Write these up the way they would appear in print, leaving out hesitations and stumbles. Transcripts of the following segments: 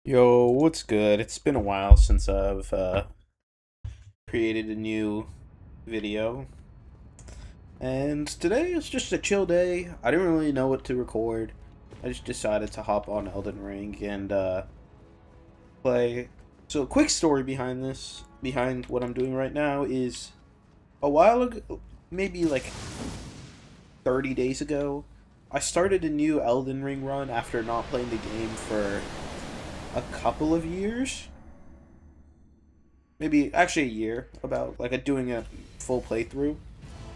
Yo, what's good? It's been a while since I've created a new video, and today is just a chill day. I didn't really know what to record. I just decided to hop on Elden Ring and play. So, a quick story behind this, behind what I'm doing right now, is a while ago, maybe like 30 days ago, I started a new Elden Ring run after not playing the game for a couple of years. Maybe actually a year, about like doing a full playthrough.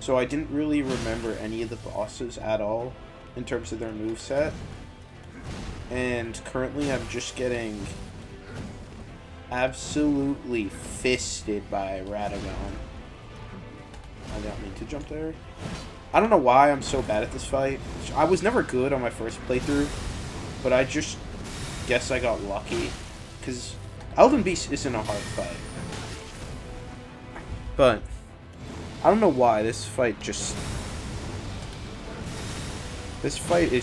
So I didn't really remember any of the bosses at all in terms of their moveset. And currently I'm just getting absolutely fisted by Radagon. I don't mean to jump there. I don't know why I'm so bad at this fight. I was never good on my first playthrough, but I just guess I got lucky. Because Elden Beast isn't a hard fight. But I don't know why this fight is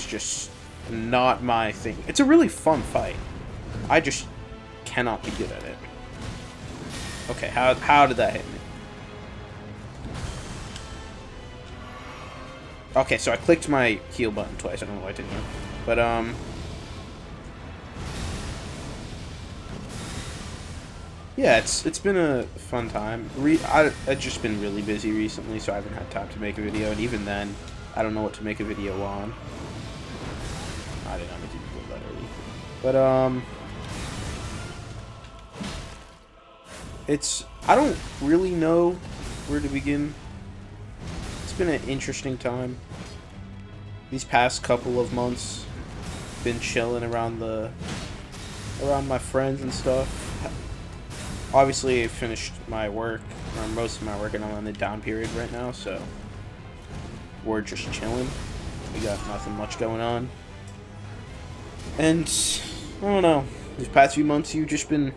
just not my thing. It's a really fun fight. I just cannot be good at it. Okay, how did that hit me? Okay, so I clicked my heal button twice. I don't know why I didn't. But yeah, it's been a fun time. I've just been really busy recently, so I haven't had time to make a video, and even then, I don't know what to make a video on. I did not make a video that early. But, I don't really know where to begin. It's been an interesting time. These past couple of months, been chilling around my friends and stuff. Obviously, I finished my work, or most of my work, and I'm on the down period right now, so we're just chilling. We got nothing much going on. And, I don't know, these past few months, I've just been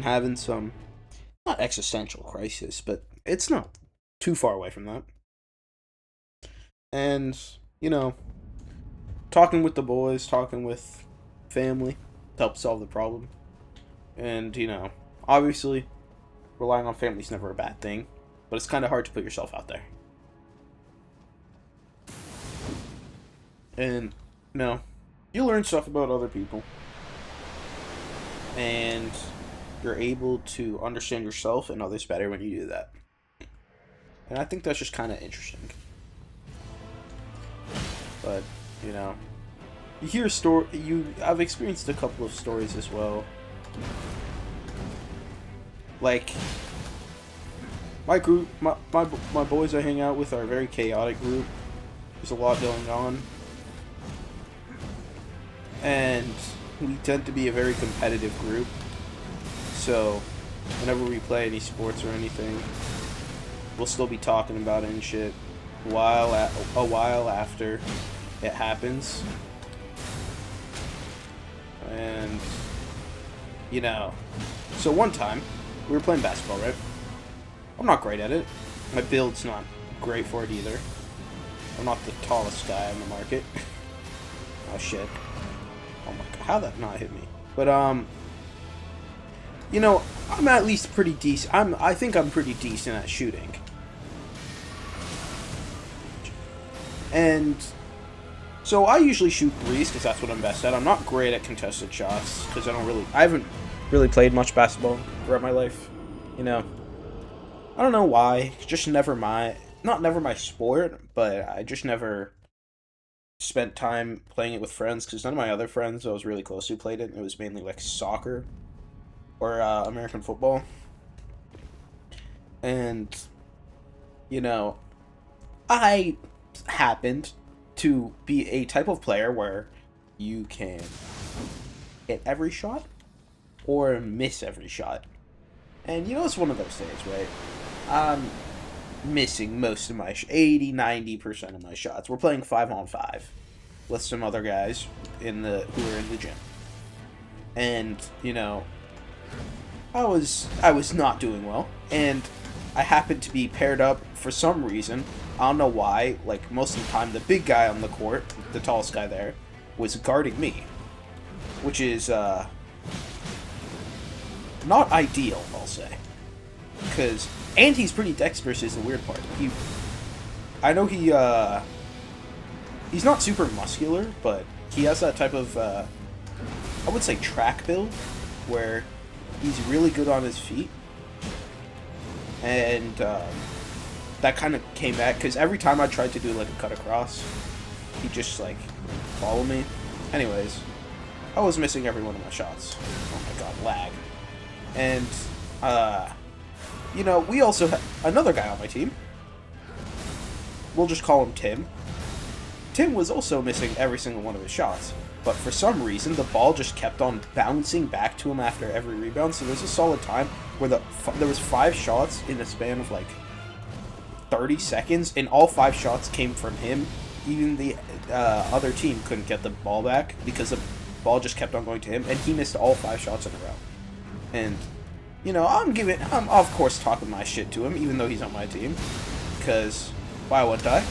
having some, not existential crisis, but it's not too far away from that. And, talking with the boys, talking with family to help solve the problem. And, obviously, relying on family is never a bad thing, but it's kind of hard to put yourself out there. And, you learn stuff about other people, and you're able to understand yourself and others better when you do that. And I think that's just kind of interesting. But, you hear a story. I've experienced a couple of stories as well. Like, my group, my boys I hang out with are a very chaotic group. There's a lot going on. And we tend to be a very competitive group. So, whenever we play any sports or anything, we'll still be talking about it and shit a while after it happens. And, so one time, we were playing basketball, right? I'm not great at it. My build's not great for it either. I'm not the tallest guy on the market. Oh shit. Oh my god, how'd that not hit me? But, I'm at least pretty decent. I think I'm pretty decent at shooting. And so I usually shoot threes because that's what I'm best at. I'm not great at contested shots because I haven't really played much basketball throughout my life. I don't know why. It's just never my sport, but I just never spent time playing it with friends because none of my other friends I was really close to played it. It was mainly like soccer or American football. And, I happened to be a type of player where you can hit every shot or miss every shot. And it's one of those days, right? I'm missing most of my 80-90% of my shots. We're playing 5-on-5 with some other guys who are in the gym. And, I was not doing well, and I happened to be paired up for some reason. I don't know why. Like, most of the time, the big guy on the court, the tallest guy there, was guarding me. Which is, not ideal, I'll say. And he's pretty dexterous is the weird part. I know he's not super muscular, but he has that type of, I would say track build, where he's really good on his feet. And, that kind of came back, because every time I tried to do, like, a cut across, he'd just, like, follow me. Anyways, I was missing every one of my shots. Oh my god, lag. And, you know, we also have another guy on my team. We'll just call him Tim. Tim was also missing every single one of his shots, but for some reason, the ball just kept on bouncing back to him after every rebound, so there's a solid time where there was 5 shots in the span of, like, 30 seconds, and all 5 shots came from him. Even the other team couldn't get the ball back because the ball just kept on going to him, and he missed all 5 shots in a row. And, you know, I'm of course talking my shit to him, even though he's on my team, because why wouldn't I?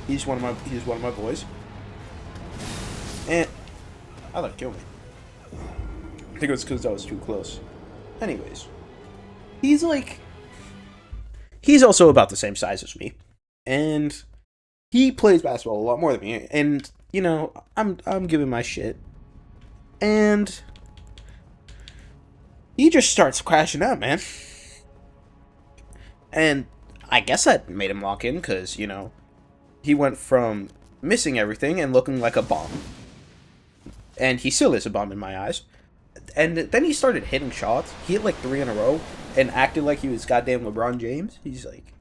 He's one of my boys. And I thought kill me. I think it was because I was too close. Anyways, he's also about the same size as me, and he plays basketball a lot more than me. And you know, I'm giving my shit, and he just starts crashing out, man. And I guess that made him lock in, because you know, he went from missing everything and looking like a bum, and he still is a bum in my eyes. And then he started hitting shots. He hit like 3 in a row and acted like he was goddamn LeBron James. He's like...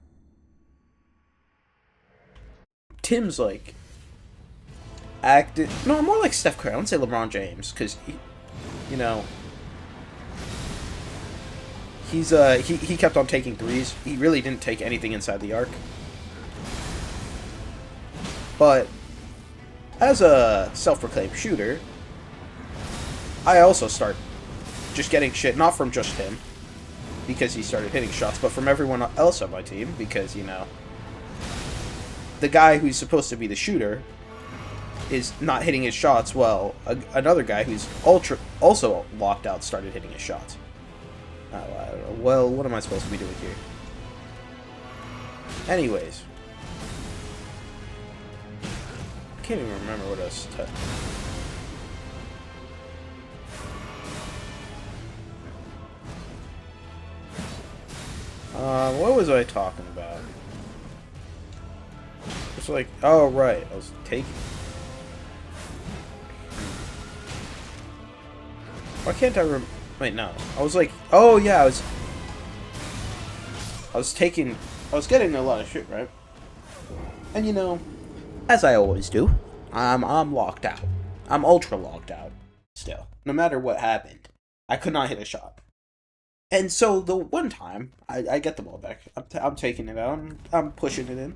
Tim's like... acted... No, more like Steph Curry. I wouldn't say LeBron James, because, you know... he kept on taking threes. He really didn't take anything inside the arc. But, as a self-proclaimed shooter, I also start just getting shit, not from just him, because he started hitting shots, but from everyone else on my team, because, you know, the guy who's supposed to be the shooter is not hitting his shots, well, another guy who's also locked out started hitting his shots. Oh, I don't know. Well, what am I supposed to be doing here? Anyways. I can't even remember what I was what was I talking about? It's like, oh right, I was taking... Why can't I wait, no. I was like, oh yeah, I was getting a lot of shit, right? And you know, as I always do, I'm locked out. I'm ultra locked out still. No matter what happened, I could not hit a shot. And so the one time, I get the ball back. I'm taking it out. I'm pushing it in.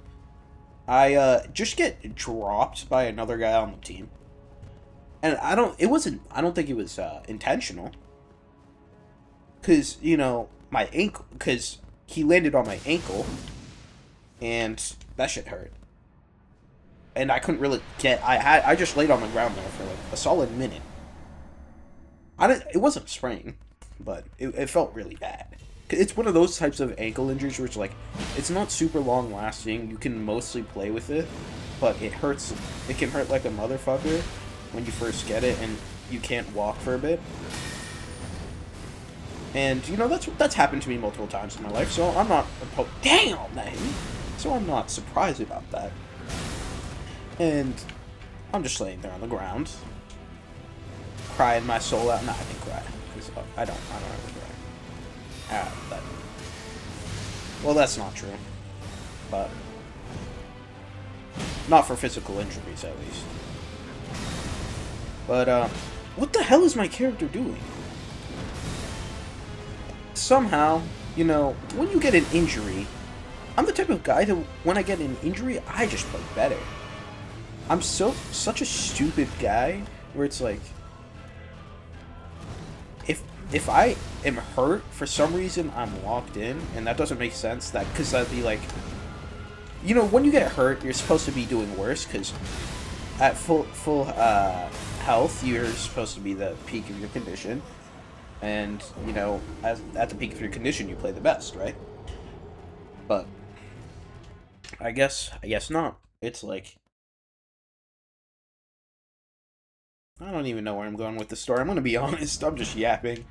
I just get dropped by another guy on the team. And I don't think it was intentional. Because, you know, my ankle, because he landed on my ankle. And that shit hurt. And I couldn't really I just laid on the ground there for like a solid minute. It wasn't a sprain, but it felt really bad. It's one of those types of ankle injuries where it's like, it's not super long lasting, you can mostly play with it, but it hurts, it can hurt like a motherfucker when you first get it and you can't walk for a bit. And, you know, that's happened to me multiple times in my life, so I'm not, damn, man! So I'm not surprised about that. And I'm just laying there on the ground, crying my soul out. No, I didn't cry, because I don't ever cry. Well, that's not true. But not for physical injuries, at least. But, what the hell is my character doing? Somehow, you know, when you get an injury, I'm the type of guy that when I get an injury, I just play better. I'm such a stupid guy where it's like, if I am hurt for some reason, I'm locked in, and that doesn't make sense. Because that'd be like, you know, when you get hurt, you're supposed to be doing worse, because at full health, you're supposed to be the peak of your condition. And, you know, as at the peak of your condition, you play the best, right? But I guess not. It's like I don't even know where I'm going with the story. I'm gonna be honest. I'm just yapping.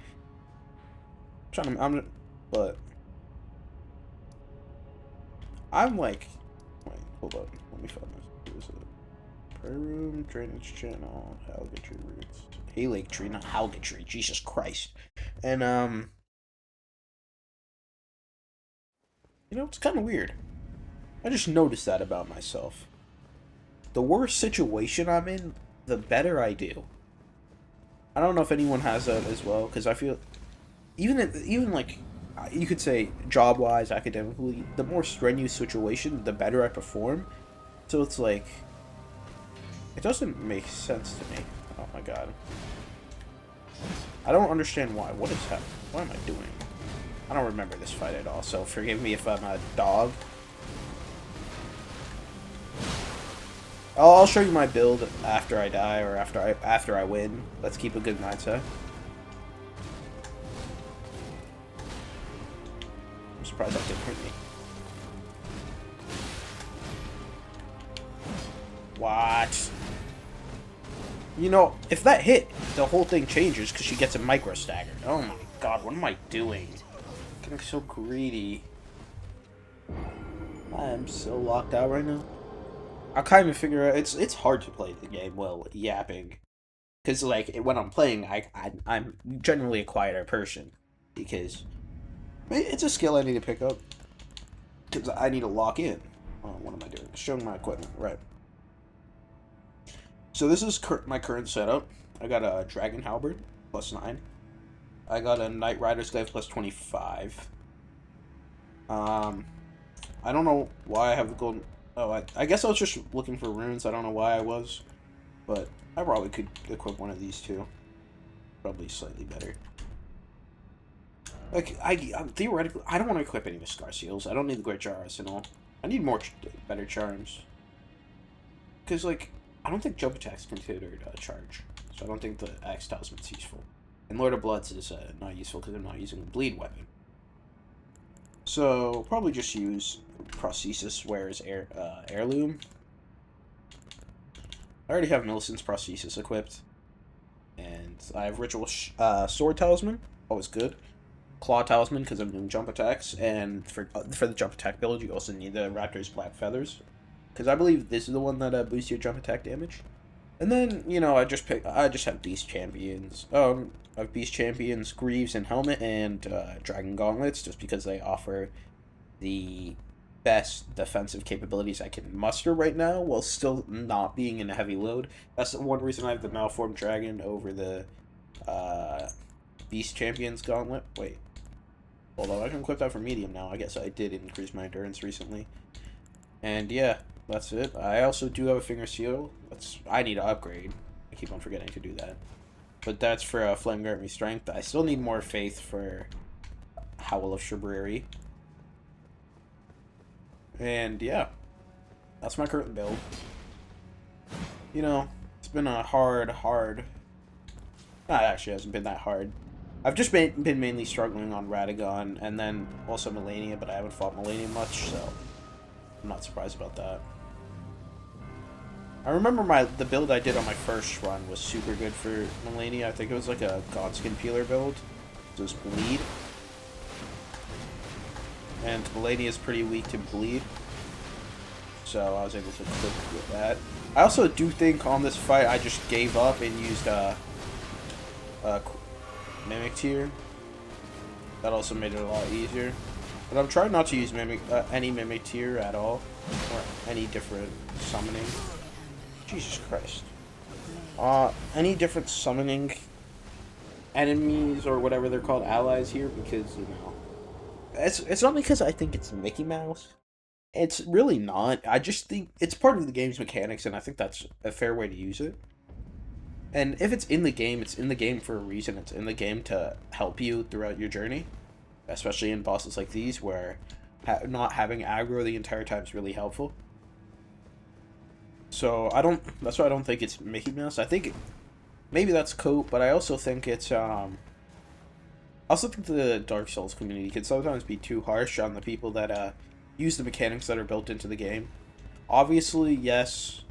But I'm like, wait, hold up. Let me find this. What is it? Prayer room, drainage channel, Halgatry roots, hay lake tree, not Halgatry. Jesus Christ. And you know, it's kind of weird. I just noticed that about myself. The worse situation I'm in, the better I do. I don't know if anyone has that as well, because I feel even like you could say job wise, academically, the more strenuous situation, the better I perform. So it's like it doesn't make sense to me. Oh my god, I don't understand why. What is happening? What am I doing? I don't remember this fight at all. So forgive me if I'm a dog. I'll show you my build after I die or after I win. Let's keep a good mindset. I'm surprised that didn't hit me. What? You know, if that hit, the whole thing changes because she gets a micro stagger. Oh my god, what am I doing? Getting so greedy. I am so locked out right now. I kind of figure out it's hard to play the game well yapping, because like when I'm playing, I'm generally a quieter person because it's a skill I need to pick up because I need to lock in. Oh, what am I doing? Showing my equipment, right? So this is my current setup. I got a Dragon Halberd +9. I got a Knight Rider's Glaive +25. I don't know why I have the golden. Oh, I guess I was just looking for runes. I don't know why I was, but I probably could equip one of these two. Probably slightly better. Like theoretically, I don't want to equip any of the Scar Seals. I don't need the Great Jar Arsenal. I need more better charms. Because like I don't think jump attack's considered a charge, so I don't think the Axe Talisman's useful. And Lord of Bloods is not useful because I'm not using a bleed weapon. So probably just use Prosthesis Wearer's Heirloom. I already have Millicent's Prosthesis equipped, and I have Ritual Sword Talisman, always good. Claw Talisman because I'm doing jump attacks, and for the jump attack build, you also need the Raptor's Black Feathers, because I believe this is the one that boosts your jump attack damage. And then you know I just have Beast Champions. I have Beast Champions, Greaves, and Helmet, and Dragon Gauntlets, just because they offer the best defensive capabilities I can muster right now, while still not being in a heavy load. That's the one reason I have the Malformed Dragon over the Beast Champions Gauntlet. Wait. Although I can equip that for medium now. I guess I did increase my endurance recently. And yeah, that's it. I also do have a Finger Seal. I need to upgrade. I keep on forgetting to do that. But that's for Flame Grant Me Strength. I still need more Faith for Howl of Shabriri. And yeah, that's my current build. You know, it's been a hard... Nah, it actually hasn't been that hard. I've just been mainly struggling on Radagon, and then also Melania, but I haven't fought Melania much, so I'm not surprised about that. I remember the build I did on my first run was super good for Melania. I think it was like a Godskin Peeler build. So it was Bleed. And Melania is pretty weak to Bleed. So I was able to click with that. I also do think on this fight I just gave up and used Mimic Tier. That also made it a lot easier. But I'm trying not to use any Mimic Tier at all. Or any different summoning. Jesus Christ. Any different summoning enemies or whatever they're called, allies here, because, you know, it's not because I think it's Mickey Mouse. It's really not. I just think it's part of the game's mechanics, and I think that's a fair way to use it. And if it's in the game for a reason. It's in the game to help you throughout your journey, especially in bosses like these, where not having aggro the entire time is really helpful. So that's why I don't think it's Mickey Mouse. I think maybe that's Cope, but I also think it's I also think the Dark Souls community can sometimes be too harsh on the people that use the mechanics that are built into the game. Obviously, yes,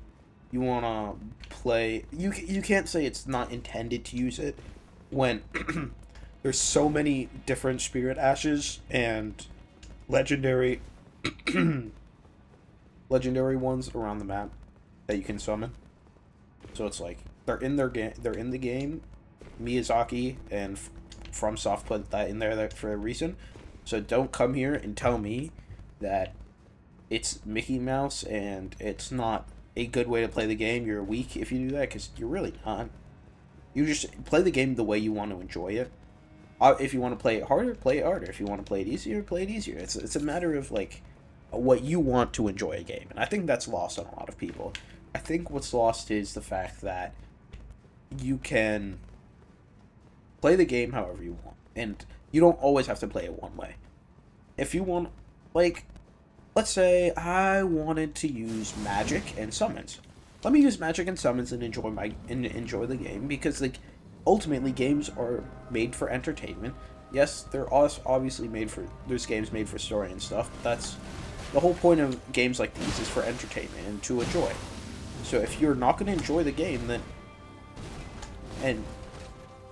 you want to play... You can't say it's not intended to use it when there's so many different spirit ashes and legendary legendary ones around the map that you can summon. So it's like they're in their game. They're in the game. Miyazaki and FromSoft put that in there for a reason. So don't come here and tell me that it's Mickey Mouse and it's not a good way to play the game. You're weak if you do that, because you're really not. You just play the game the way you want to enjoy it. If you want to play it harder, play it harder. If you want to play it easier, play it easier. It's a matter of like what you want to enjoy a game, and I think that's lost on a lot of people. I think what's lost is the fact that you can play the game however you want, and you don't always have to play it one way. If you want, like, let's say I wanted to use magic and summons. Let me use magic and summons and enjoy the game, because like ultimately games are made for entertainment. Yes, they're obviously there's games made for story and stuff, but that's the whole point of games like these, is for entertainment and to enjoy. So if you're not going to enjoy the game, and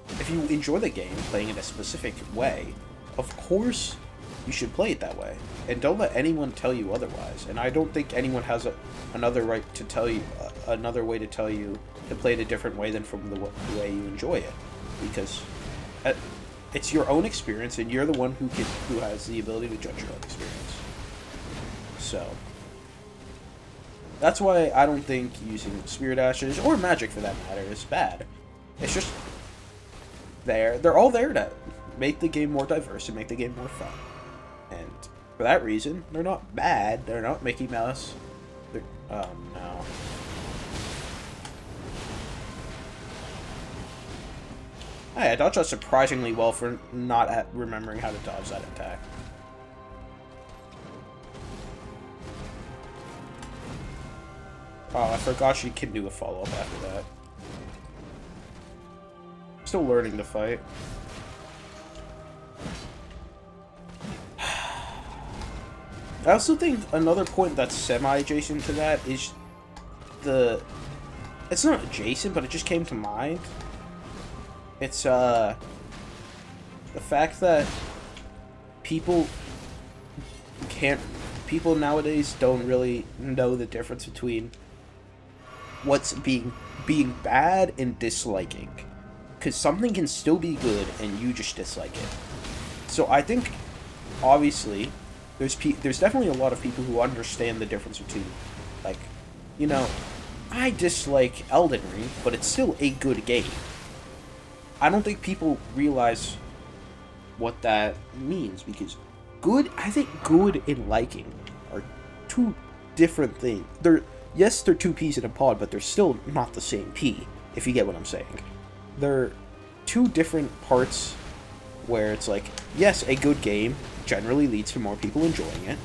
if you enjoy the game playing it a specific way, of course you should play it that way, and don't let anyone tell you otherwise. And I don't think anyone has another right to tell you another way to tell you to play it a different way than from the way you enjoy it, because it's your own experience, and you're the one who has the ability to judge your own experience. So that's why I don't think using Spirit Ashes, or Magic for that matter, is bad. It's just they're all there to make the game more diverse and make the game more fun. And for that reason, they're not bad. They're not Mickey Mouse. They're, no. Hey, I dodged that surprisingly well for not remembering how to dodge that attack. Oh, I forgot she can do a follow-up after that. Still learning to fight. I also think another point that's semi-adjacent to that is it's not adjacent, but it just came to mind. It's, the fact that people nowadays don't really know the difference between what's being bad and disliking. Because something can still be good and you just dislike it. So I think, obviously, there's definitely a lot of people who understand the difference between, like, you know, I dislike Elden Ring, but it's still a good game. I don't think people realize what that means, because I think good and liking are two different things. Yes, they're two peas in a pod, but they're still not the same pea, if you get what I'm saying. They're two different parts where it's like, yes, a good game generally leads to more people enjoying it,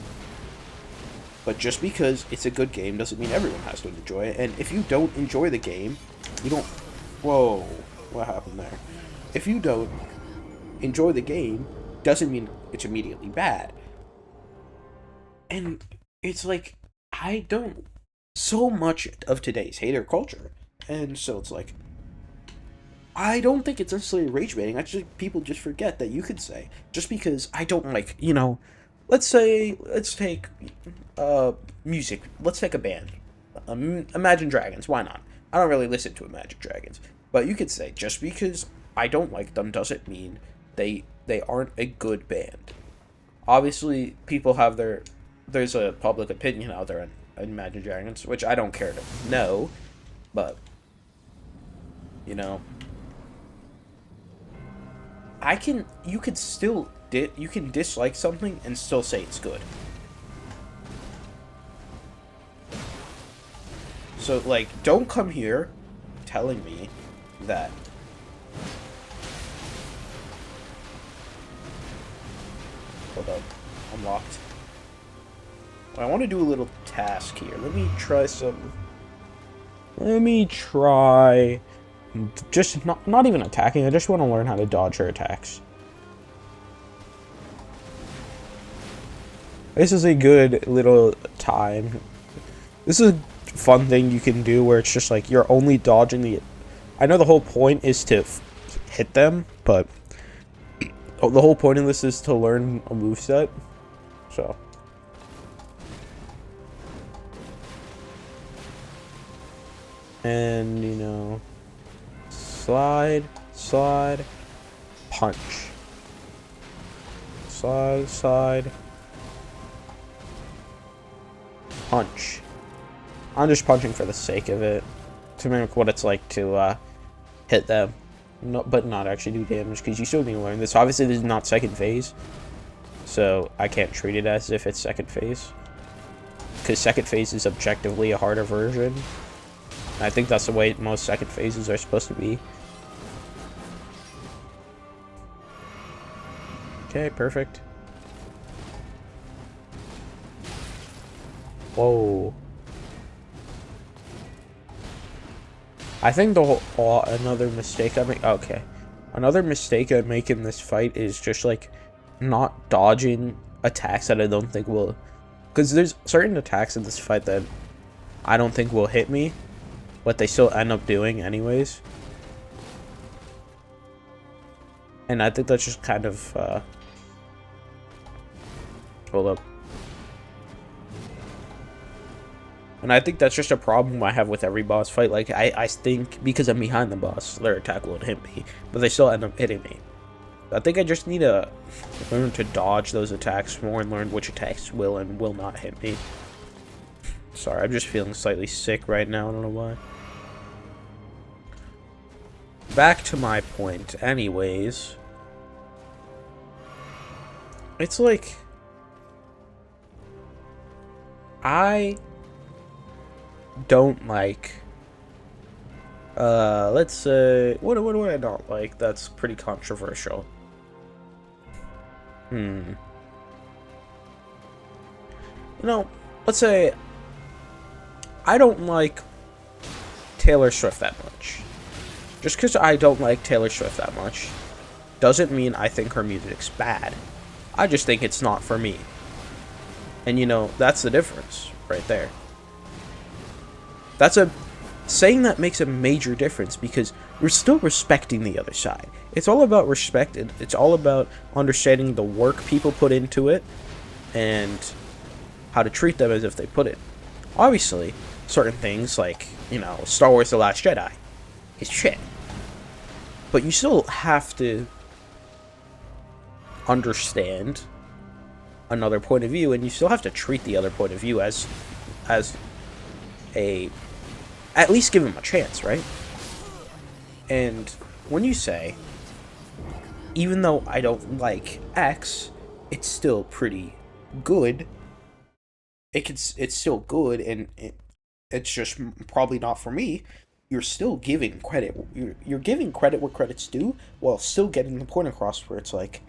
but just because it's a good game doesn't mean everyone has to enjoy it. And if you don't enjoy the game, you don't... Whoa, what happened there? If you don't enjoy the game, doesn't mean it's immediately bad. And it's like, I don't... So much of today's hater culture, and so it's like, I don't think it's necessarily rage baiting. I just think people just forget that you could say, just because I don't like, you know, let's take music. Let's take a band. Imagine Dragons. Why not? I don't really listen to Imagine Dragons. But you could say, just because I don't like them doesn't mean they aren't a good band. Obviously, people have there's a public opinion out there on Imagine Dragons, which I don't care to know, but, you know, you can dislike something and still say it's good. So, like, don't come here telling me that hold up, I'm locked. I want to do a little task here. Let me try just not even attacking. I just want to learn how to dodge her attacks. This is a good little time. This is a fun thing you can do where it's just like you're only dodging the... I know the whole point is to hit them, but the whole point of this is to learn a moveset. So... and, you know... slide, slide, punch. Slide, slide, punch. I'm just punching for the sake of it, to mimic what it's like to hit them, but not actually do damage, because you still need to learn this. Obviously, this is not second phase, so I can't treat it as if it's second phase, because second phase is objectively a harder version. I think that's the way most second phases are supposed to be. Okay, perfect. Whoa. I think the whole... another mistake I make... okay. Another mistake I make in this fight is just, like, not dodging attacks that I don't think will... because there's certain attacks in this fight that I don't think will hit me, but they still end up doing anyways. And I think that's just kind of... hold up. And I think that's just a problem I have with every boss fight. Like, I think because I'm behind the boss, their attack won't hit me, but they still end up hitting me. I think I just need to learn to dodge those attacks more and learn which attacks will and will not hit me. Sorry, I'm just feeling slightly sick right now. I don't know why. Back to my point. Anyways. It's like... I don't like... let's say... What do I not like? That's pretty controversial. You know, let's say... I don't like Taylor Swift that much. Just because I don't like Taylor Swift that much doesn't mean I think her music's bad. I just think it's not for me. And, you know, that's the difference right there. Saying that makes a major difference because we're still respecting the other side. It's all about respect. It's all about understanding the work people put into it and how to treat them as if they put it. Obviously, certain things like, you know, Star Wars The Last Jedi is shit. But you still have to understand another point of view, and you still have to treat the other point of view as a... at least give him a chance, right? And when you say, even though I don't like X, it's still pretty good. It's still good, and it's just probably not for me. You're still giving credit. You're giving credit where credit's due, while still getting the point across where it's like,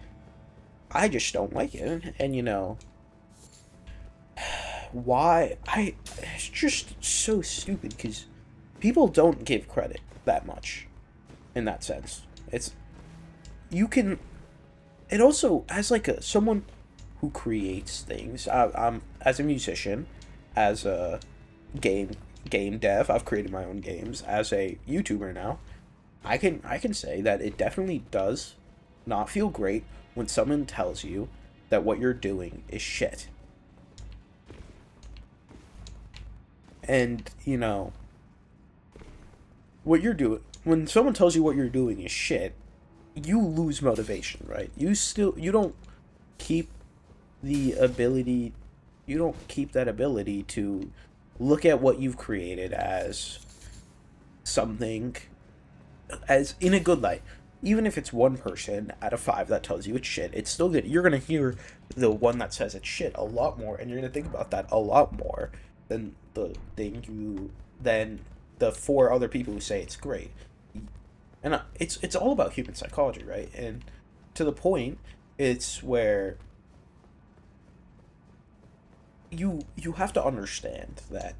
I just don't like it, and you know, why? It's just so stupid because people don't give credit that much, in that sense. You can, it also as like someone who creates things. I'm as a musician, as a game dev. I've created my own games. As a YouTuber now, I can say that it definitely does not feel great when someone tells you that what you're doing is shit. And, you know, what you're doing, when someone tells you what you're doing is shit, you lose motivation, right? You don't keep the ability, you don't keep that ability to look at what you've created as something, as in a good light. Even if it's one person out of 5 that tells you it's shit, it's still good. You're going to hear the one that says it's shit a lot more, and you're going to think about that a lot more than than the 4 other people who say it's great. And it's all about human psychology, right? And to the point, it's where you have to understand that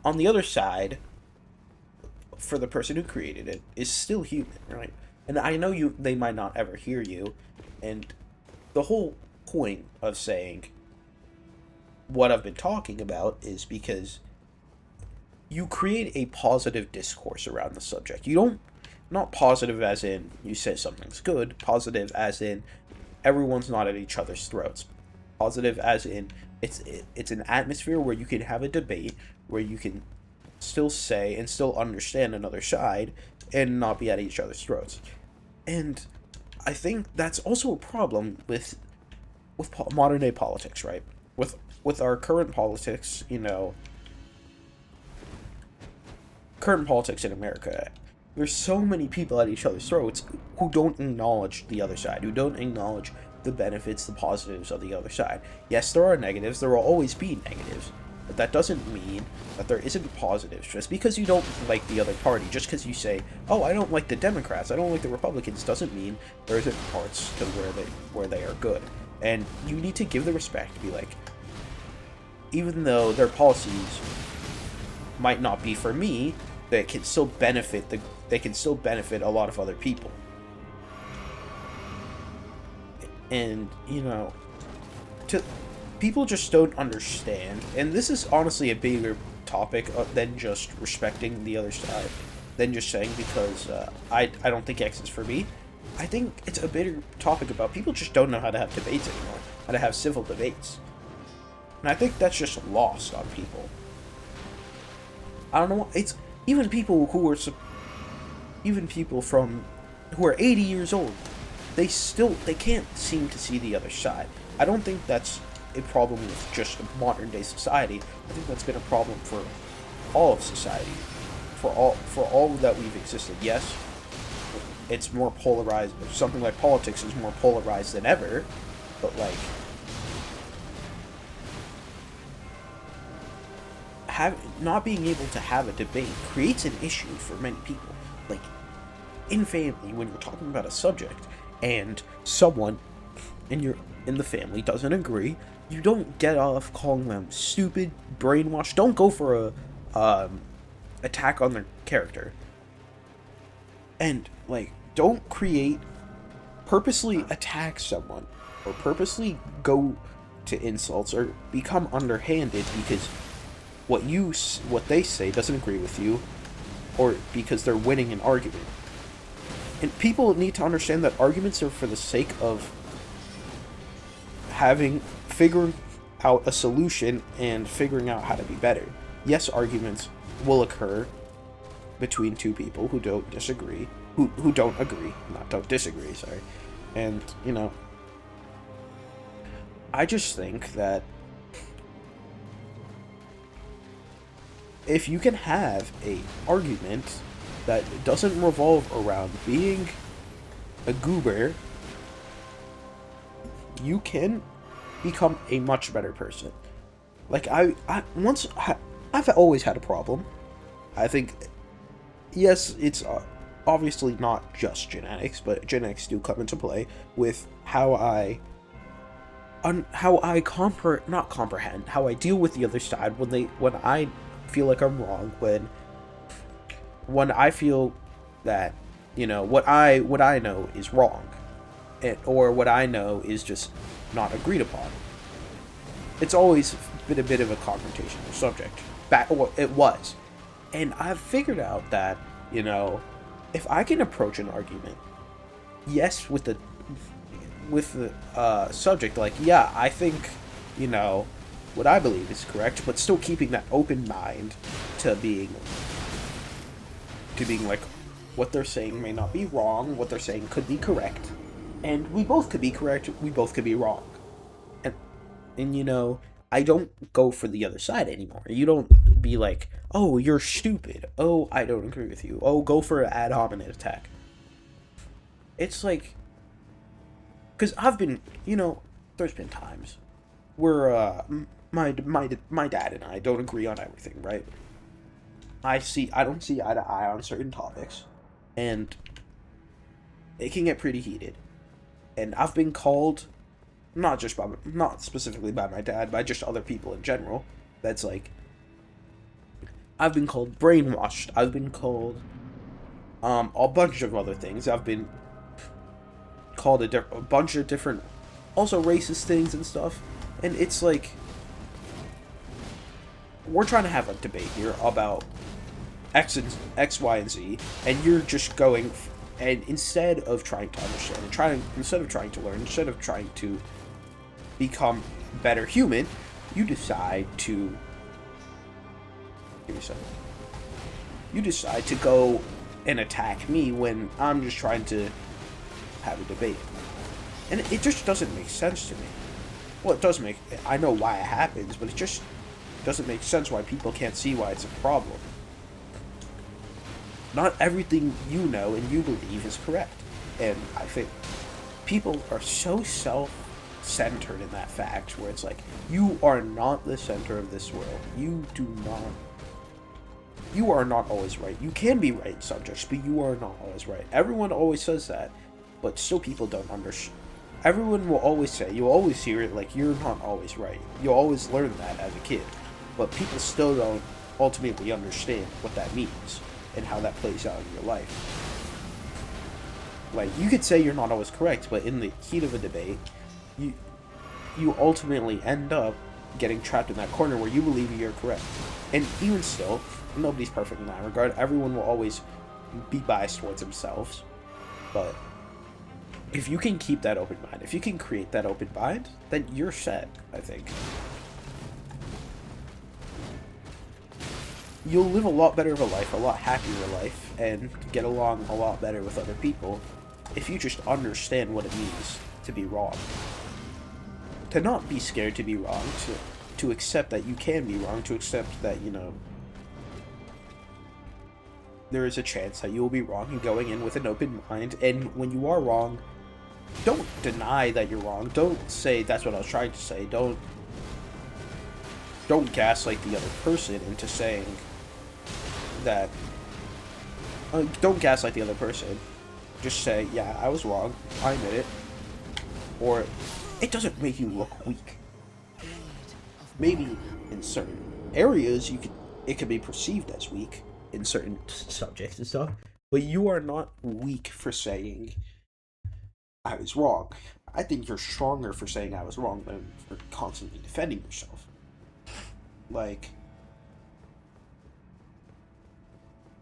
on the other side, for the person who created it, is still human, right? And I know they might not ever hear you, and the whole point of saying what I've been talking about is because you create a positive discourse around the subject. You don't, not positive as in you say something's good, positive as in everyone's not at each other's throats. Positive as in it's an atmosphere where you can have a debate, where you can still say and still understand another side and not be at each other's throats. And I think that's also a problem with modern day politics, right? With our current politics, current politics in America, there's so many people at each other's throats who don't acknowledge the other side, who don't acknowledge the benefits, the positives of the other side. Yes, there are negatives, there will always be negatives, but that doesn't mean that there isn't positives. Just because you don't like the other party, just because you say, oh, I don't like the Democrats, I don't like the Republicans, doesn't mean there isn't parts to where they are good. And you need to give the respect to be like, even though their policies might not be for me, they can still benefit a lot of other people. And people just don't understand, and this is honestly a bigger topic than just respecting the other side, than just saying because I don't think X is for me. I think it's a bigger topic about people just don't know how to have debates anymore, how to have civil debates. And I think that's just lost on people. I don't know. It's even people who are 80 years old. They can't seem to see the other side. I don't think that's a problem with just modern day society. I think that's been a problem for all of society, for all that we've existed. Yes, it's more polarized. Something like politics is more polarized than ever, but like not being able to have a debate creates an issue for many people. Like in family, when you're talking about a subject and someone in the family doesn't agree, you don't get off calling them stupid, brainwashed. Don't go for a attack on their character. And like, don't purposely attack someone or purposely go to insults or become underhanded because what they say doesn't agree with you, or because they're winning an argument. And people need to understand that arguments are for the sake of figuring out a solution and figuring out how to be better. Yes, arguments will occur between two people who don't disagree, who don't agree, don't disagree, sorry. And, I just think that if you can have a argument that doesn't revolve around being a goober, you can become a much better person. Like I've always had a problem. I think, yes, it's obviously not just genetics, but genetics do come into play with how I deal with the other side when I feel like I'm wrong, when I feel that what I know is wrong, or what I know is just not agreed upon. It's always been a bit of a confrontational subject. It was, and I've figured out that if I can approach an argument, yes, with the subject, like, yeah, I think what I believe is correct, but still keeping that open mind to being like, what they're saying may not be wrong, what they're saying could be correct, and we both could be correct, we both could be wrong. And I don't go for the other side anymore. You don't be like, oh, you're stupid, oh, I don't agree with you, oh, go for an ad hominem attack. It's like, because I've been, there's been times where my dad and I don't agree on everything, right? I don't see eye to eye on certain topics, and it can get pretty heated. And I've been called, not specifically by my dad, by just other people in general. That's like, I've been called brainwashed. I've been called a bunch of other things. I've been called a bunch of different, also racist things and stuff. And it's like, we're trying to have a debate here about X, Y, and Z, and you're just going, and instead of trying to understand, instead of trying to learn, instead of trying to become a better human, you decide to give me a second. You decide to go and attack me when I'm just trying to have a debate. And it just doesn't make sense to me. Well, it does make... I know why it happens, but it just doesn't make sense why people can't see why it's a problem. Not everything you know and you believe is correct. And I think people are so self-centered in that fact, where it's like, you are not the center of this world. You are not always right. You can be right in subjects, but you are not always right. Everyone always says that, but still people don't understand. Everyone will always say, you'll always hear it, like, you're not always right. You'll always learn that as a kid. But people still don't ultimately understand what that means and how that plays out in your life. Like, you could say you're not always correct, but in the heat of a debate, you ultimately end up getting trapped in that corner where you believe you're correct. And even still, nobody's perfect in that regard. Everyone will always be biased towards themselves. But if you can keep that open mind, if you can create that open mind, then you're set, I think. You'll live a lot better of a life, a lot happier life, and get along a lot better with other people if you just understand what it means to be wrong. To not be scared to be wrong, to accept that you can be wrong, to accept that, you know, there is a chance that you will be wrong, and going in with an open mind, and when you are wrong, don't deny that you're wrong. Don't say that's what I was trying to say. Don't gaslight the other person into saying that. Don't gaslight the other person. Just say, yeah, I was wrong. I admit it. Or it doesn't make you look weak. Maybe in certain areas it could be perceived as weak in certain subjects and stuff, but you are not weak for saying I was wrong. I think you're stronger for saying I was wrong than for constantly defending yourself. Like,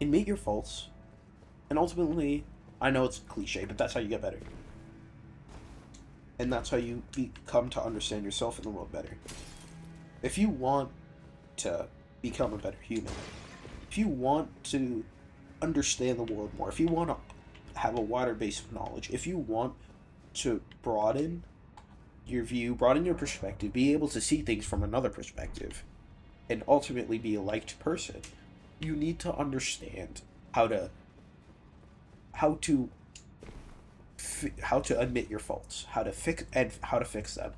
admit your faults, and ultimately, I know it's cliche, but that's how you get better. And that's how you come to understand yourself in the world better. If you want to become a better human, if you want to understand the world more, if you want to have a wider base of knowledge, if you want to broaden your view, broaden your perspective, be able to see things from another perspective, and ultimately be a liked person, you need to understand how to admit your faults, how to fix them.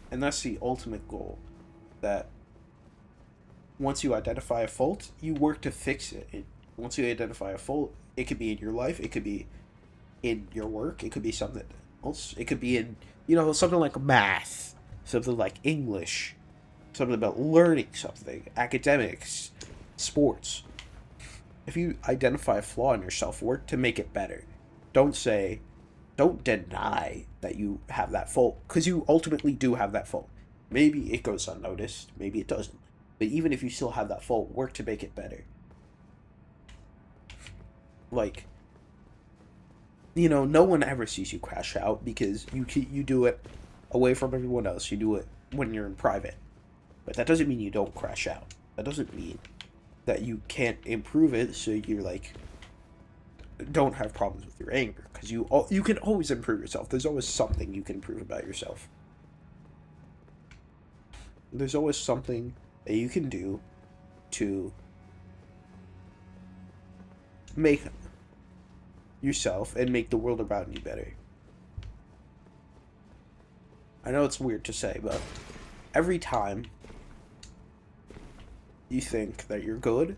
And that's the ultimate goal, that once you identify a fault, you work to fix it. And once you identify a fault, it could be in your life, it could be in your work, it could be something else, it could be in, something like math, something like English, something about learning something, academics, sports. If you identify a flaw in yourself, work to make it better. Don't deny that you have that fault, because you ultimately do have that fault. Maybe it goes unnoticed, maybe it doesn't. But even if you still have that fault, work to make it better. Like, no one ever sees you crash out, because you do it away from everyone else. You do it when you're in private. But that doesn't mean you don't crash out. That doesn't mean that you can't improve it, so you're like, don't have problems with your anger, because you can always improve yourself. There's always something you can improve about yourself. There's always something that you can do to make yourself and make the world around you better. I know it's weird to say, but every time you think that you're good,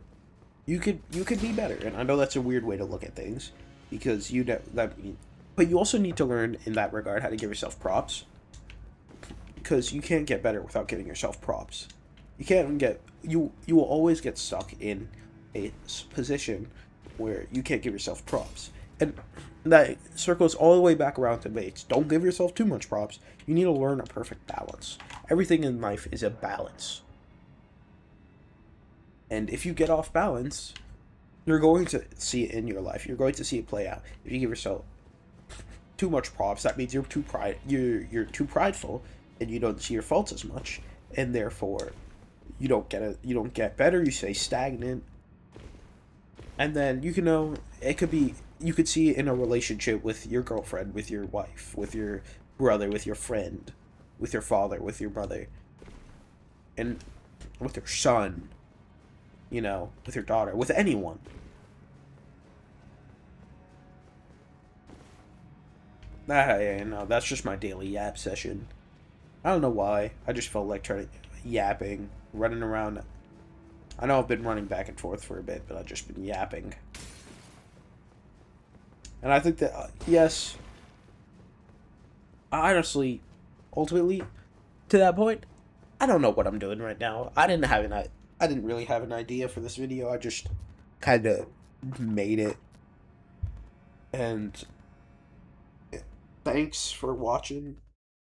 you could be better. And I know that's a weird way to look at things, because but you also need to learn in that regard how to give yourself props, because you can't get better without giving yourself props. You will always get stuck in a position where you can't give yourself props. And that circles all the way back around to mates. Don't give yourself too much props. You need to learn a perfect balance. Everything in life is a balance. And if you get off balance, you're going to see it in your life. You're going to see it play out. If you give yourself too much props, that means you're too prideful, and you don't see your faults as much, and therefore you don't get better. You stay stagnant, and then it could be you could see it in a relationship with your girlfriend, with your wife, with your brother, with your friend, with your father, with your mother, and with your son. With your daughter, with anyone. That's just my daily yap session. I don't know why. I just felt like yapping, running around. I know I've been running back and forth for a bit, but I've just been yapping. And I think that, yes, I honestly, ultimately, to that point, I don't know what I'm doing right now. I didn't really have an idea for this video. I just kind of made it. And thanks for watching,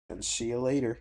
and see you later.